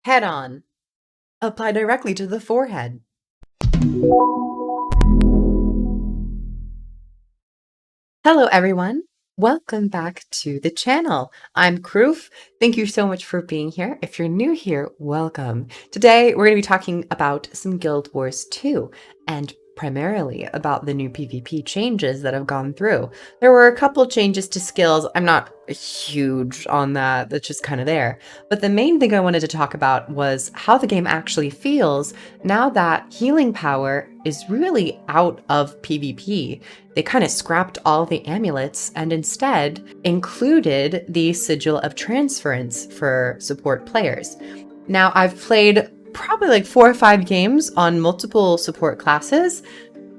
Head on. Apply directly to the forehead. Hello, everyone. Welcome back to the channel. I'm Kroof. Thank you so much for being here. If you're new here, welcome. Today, we're going to be talking about some Guild Wars 2 and primarily about the new PvP changes that have gone through. There were a couple changes to skills. I'm not huge on that. That's just kind of there. But the main thing I wanted to talk about was how the game actually feels now that healing power is really out of PvP. They kind of scrapped all the amulets and instead included the Sigil of Transference for support players. Now, I've played probably like 4 or 5 games on multiple support classes: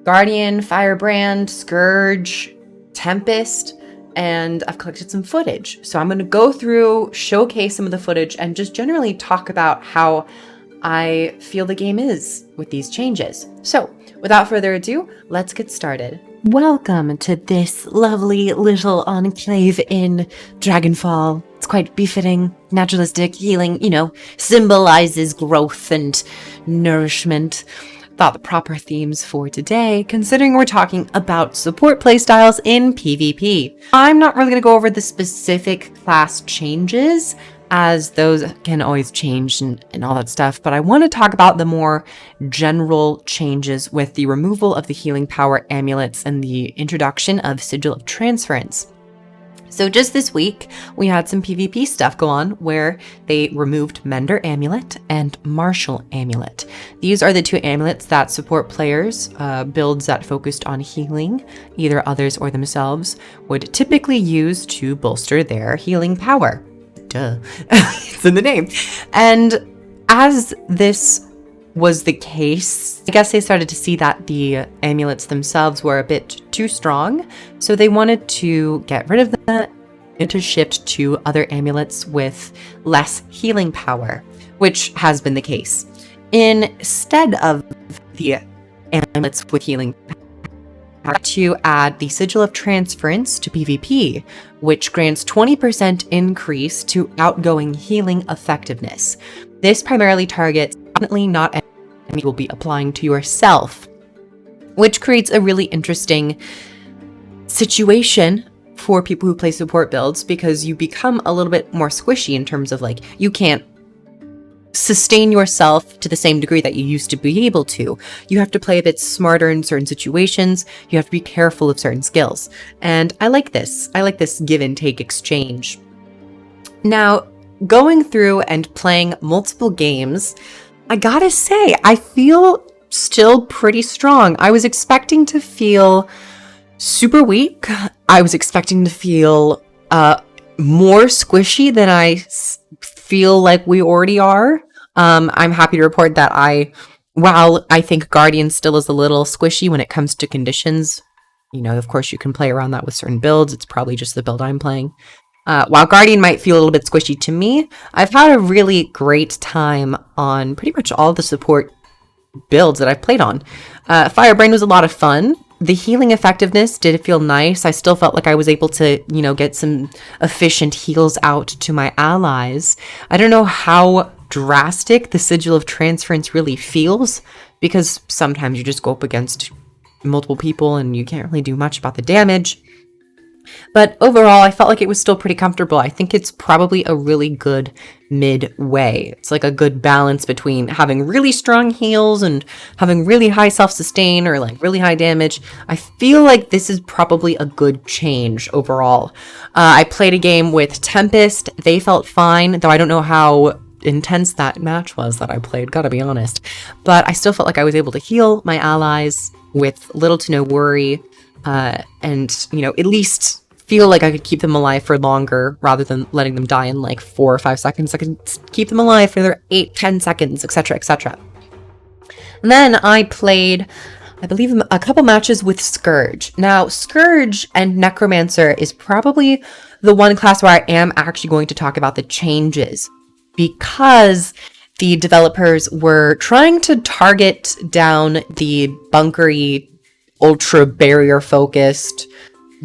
Guardian, Firebrand, Scourge, Tempest, and I've collected some footage. So I'm going to go through, showcase some of the footage, and just generally talk about how I feel the game is with these changes. So without further ado, let's get started. Welcome to this lovely little enclave in Dragonfall. It's quite befitting. Naturalistic healing, symbolizes growth and nourishment. Thought the proper themes for today, considering we're talking about support playstyles in PvP. I'm not really going to go over the specific class changes, as those can always change and all that stuff, but I want to talk about the more general changes with the removal of the healing power amulets and the introduction of Sigil of Transference. So just this week, we had some PvP stuff go on where they removed Mender Amulet and Martial Amulet. These are the 2 amulets that support players, builds that focused on healing, either others or themselves, would typically use to bolster their healing power. Duh. It's in the name. And as this was the case, I guess they started to see that the amulets themselves were a bit too strong, so they wanted to get rid of them and to shift to other amulets with less healing power, which has been the case. Instead of the amulets with healing power, to add the Sigil of Transference to PvP, which grants 20% increase to outgoing healing effectiveness. This primarily targets definitely not any will be applying to yourself, which creates a really interesting situation for people who play support builds, because you become a little bit more squishy in terms of you can't sustain yourself to the same degree that you used to be able to. You have to play a bit smarter in certain situations. You have to be careful of certain skills. And I like this. I like this give and take exchange. Now, going through and playing multiple games, I gotta say, I feel still pretty strong. I was expecting to feel super weak. I was expecting to feel more squishy than I feel like we already are. I'm happy to report that while I think Guardian still is a little squishy when it comes to conditions, of course you can play around that with certain builds. It's probably just the build I'm playing. While Guardian might feel a little bit squishy to me, I've had a really great time on pretty much all the support builds that I've played on. Firebrand was a lot of fun. The healing effectiveness did feel nice. I still felt like I was able to, get some efficient heals out to my allies. I don't know how drastic the Sigil of Transference really feels, because sometimes you just go up against multiple people and you can't really do much about the damage. But overall, I felt like it was still pretty comfortable. I think it's probably a really good midway. It's like a good balance between having really strong heals and having really high self-sustain or really high damage. I feel like this is probably a good change overall. I played a game with Tempest. They felt fine, though I don't know how intense that match was that I played, gotta be honest. But I still felt like I was able to heal my allies with little to no worry. And at least feel like I could keep them alive for longer rather than letting them die in 4 or 5 seconds. I could keep them alive for another 8, 10 seconds, etc., etc. And then I played, I believe, a couple matches with Scourge. Now, Scourge and Necromancer is probably the one class where I am actually going to talk about the changes, because the developers were trying to target down the bunkery, ultra barrier focused,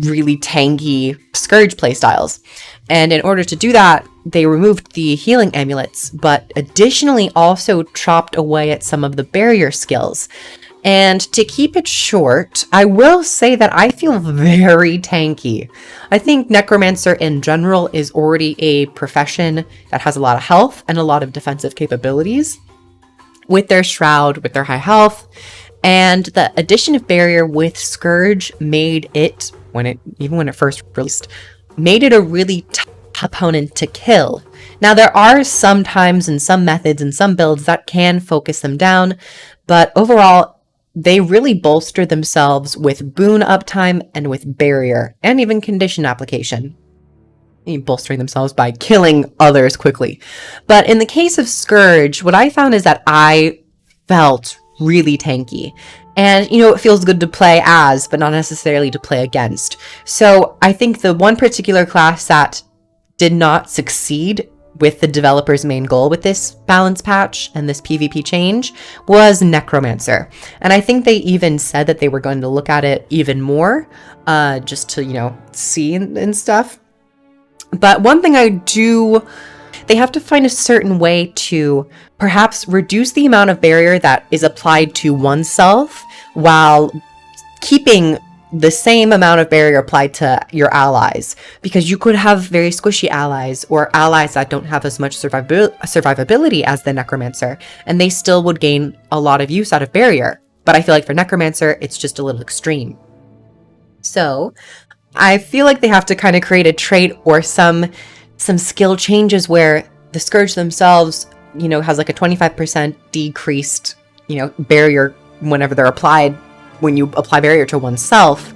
really tanky Scourge playstyles. And in order to do that, they removed the healing amulets, but additionally also chopped away at some of the barrier skills. And to keep it short, I will say that I feel very tanky. I think Necromancer in general is already a profession that has a lot of health and a lot of defensive capabilities with their Shroud, with their high health. And the addition of Barrier with Scourge made it, even when it first released, made it a really tough opponent to kill. Now, there are some times and some methods and some builds that can focus them down, but overall, they really bolster themselves with boon uptime and with barrier and even condition application. Bolstering themselves by killing others quickly. But in the case of Scourge, what I found is that I felt really tanky. And, it feels good to play as, but not necessarily to play against. So I think the one particular class that did not succeed with the developer's main goal with this balance patch and this PvP change was Necromancer. And I think they even said that they were going to look at it even more, just to, see and stuff. But one thing they have to find a certain way to perhaps reduce the amount of barrier that is applied to oneself while keeping the same amount of barrier applied to your allies, because you could have very squishy allies or allies that don't have as much survivability as the Necromancer, and they still would gain a lot of use out of barrier. But I feel like for Necromancer, it's just a little extreme. So I feel like they have to kind of create a trait or some skill changes where the Scourge themselves, has like a 25% decreased, barrier whenever they're applied, when you apply barrier to oneself,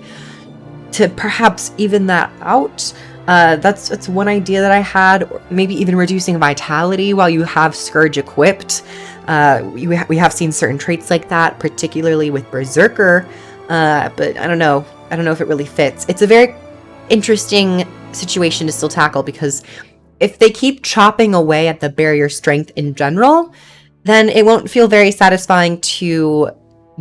to perhaps even that out. That's one idea that I had. Or maybe even reducing vitality while you have Scourge equipped. We have seen certain traits like that, particularly with Berserker, but I don't know if it really fits. It's a very interesting situation to still tackle, because if they keep chopping away at the barrier strength in general, then it won't feel very satisfying to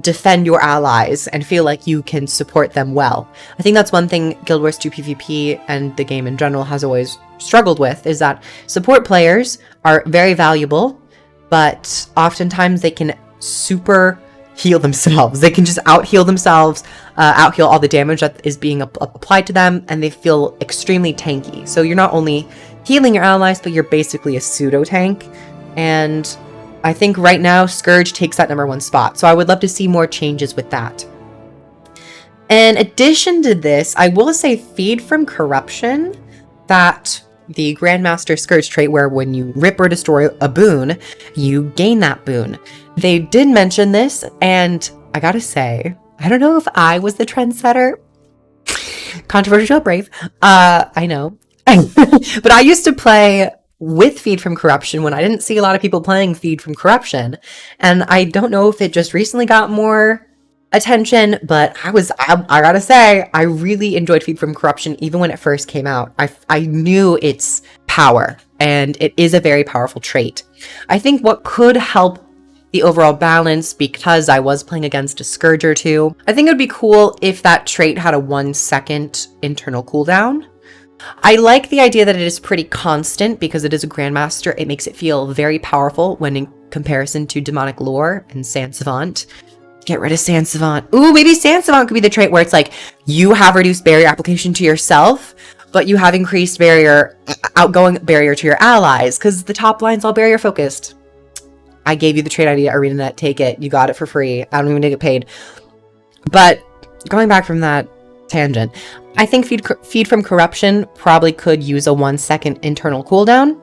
defend your allies and feel like you can support them well. I think that's one thing Guild Wars 2 PvP and the game in general has always struggled with, is that support players are very valuable, but oftentimes they can super heal themselves. They can just out-heal themselves, out-heal all the damage that is being applied to them, and they feel extremely tanky. So you're not only healing your allies, but you're basically a pseudo-tank. And I think right now, Scourge takes that #1 spot. So I would love to see more changes with that. In addition to this, I will say Feed from Corruption, that the Grandmaster Scourge trait where when you rip or destroy a boon, you gain that boon. They did mention this, and I gotta say, I don't know if I was the trendsetter. Controversial, brave. I know. But I used to play with Feed from Corruption when I didn't see a lot of people playing Feed from Corruption. And I don't know if it just recently got more attention, but I gotta say, I really enjoyed Feed from Corruption even when it first came out. I knew its power, and it is a very powerful trait. I think what could help the overall balance, because I was playing against a Scourge or two, I think it would be cool if that trait had a 1-second internal cooldown. I like the idea that it is pretty constant because it is a Grandmaster. It makes it feel very powerful when in comparison to Demonic Lore and Sans Savant. Get rid of Sans Savant. Ooh, maybe Sans Savant could be the trait where it's like you have reduced barrier application to yourself, but you have increased outgoing barrier to your allies, because the top line's all barrier focused. I gave you the trait idea, ArenaNet. Take it. You got it for free. I don't even get paid. But going back from that tangent, I think Feed from Corruption probably could use a 1-second internal cooldown,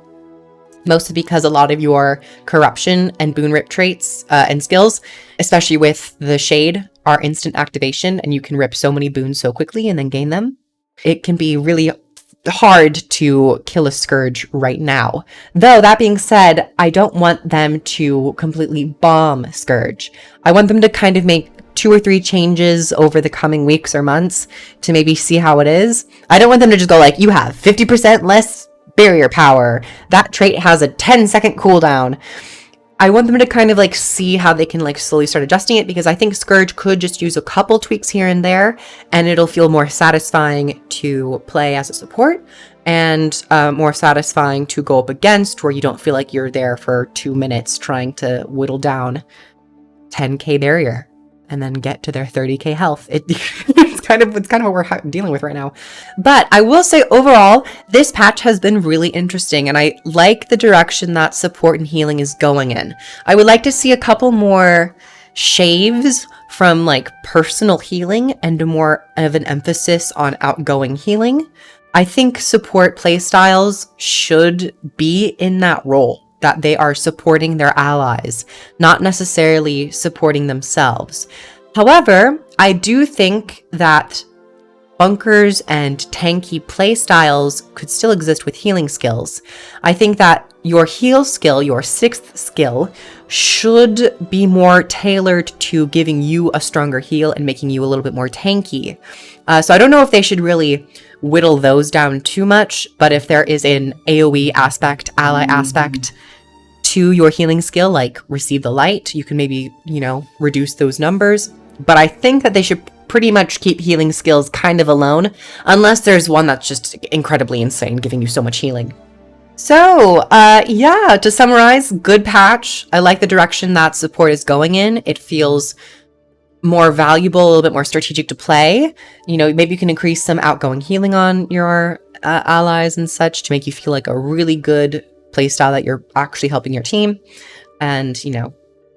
mostly because a lot of your corruption and boon rip traits and skills, especially with the Shade, are instant activation, and you can rip so many boons so quickly and then gain them. It can be really hard to kill a Scourge right now. Though, that being said, I don't want them to completely bomb Scourge. I want them to kind of make 2 or 3 changes over the coming weeks or months to maybe see how it is. I don't want them to just go like, you have 50% less barrier power. That trait has a 10-second cooldown. I want them to kind of like see how they can like slowly start adjusting it, because I think Scourge could just use a couple tweaks here and there and it'll feel more satisfying to play as a support. and more satisfying to go up against, where you don't feel like you're there for 2 minutes trying to whittle down 10k barrier and then get to their 30k health. It's kind of what we're dealing with right now. But I will say overall, this patch has been really interesting, and I like the direction that support and healing is going in. I would like to see a couple more shaves from like personal healing and more of an emphasis on outgoing healing. I think support playstyles should be in that role, that they are supporting their allies, not necessarily supporting themselves. However, I do think that bunkers and tanky playstyles could still exist with healing skills. I think that your heal skill, your 6th skill, should be more tailored to giving you a stronger heal and making you a little bit more tanky. So I don't know if they should really whittle those down too much, but if there is an AoE aspect, ally aspect to your healing skill, like receive the light, you can maybe, reduce those numbers. But I think that they should pretty much keep healing skills kind of alone, unless there's one that's just incredibly insane, giving you so much healing. So, to summarize, good patch. I like the direction that support is going in. It feels more valuable, a little bit more strategic to play. Maybe you can increase some outgoing healing on your allies and such to make you feel like a really good playstyle that you're actually helping your team. And,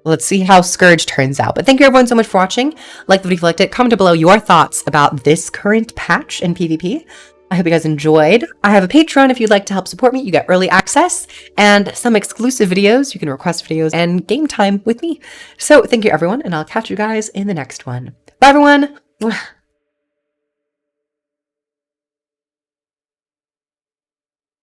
let's see how Scourge turns out. But thank you everyone so much for watching. Like the video if you liked it. Comment below your thoughts about this current patch in PvP. I hope you guys enjoyed. I have a Patreon if you'd like to help support me. You get early access and some exclusive videos. You can request videos and game time with me. So thank you everyone, and I'll catch you guys in the next one. Bye everyone.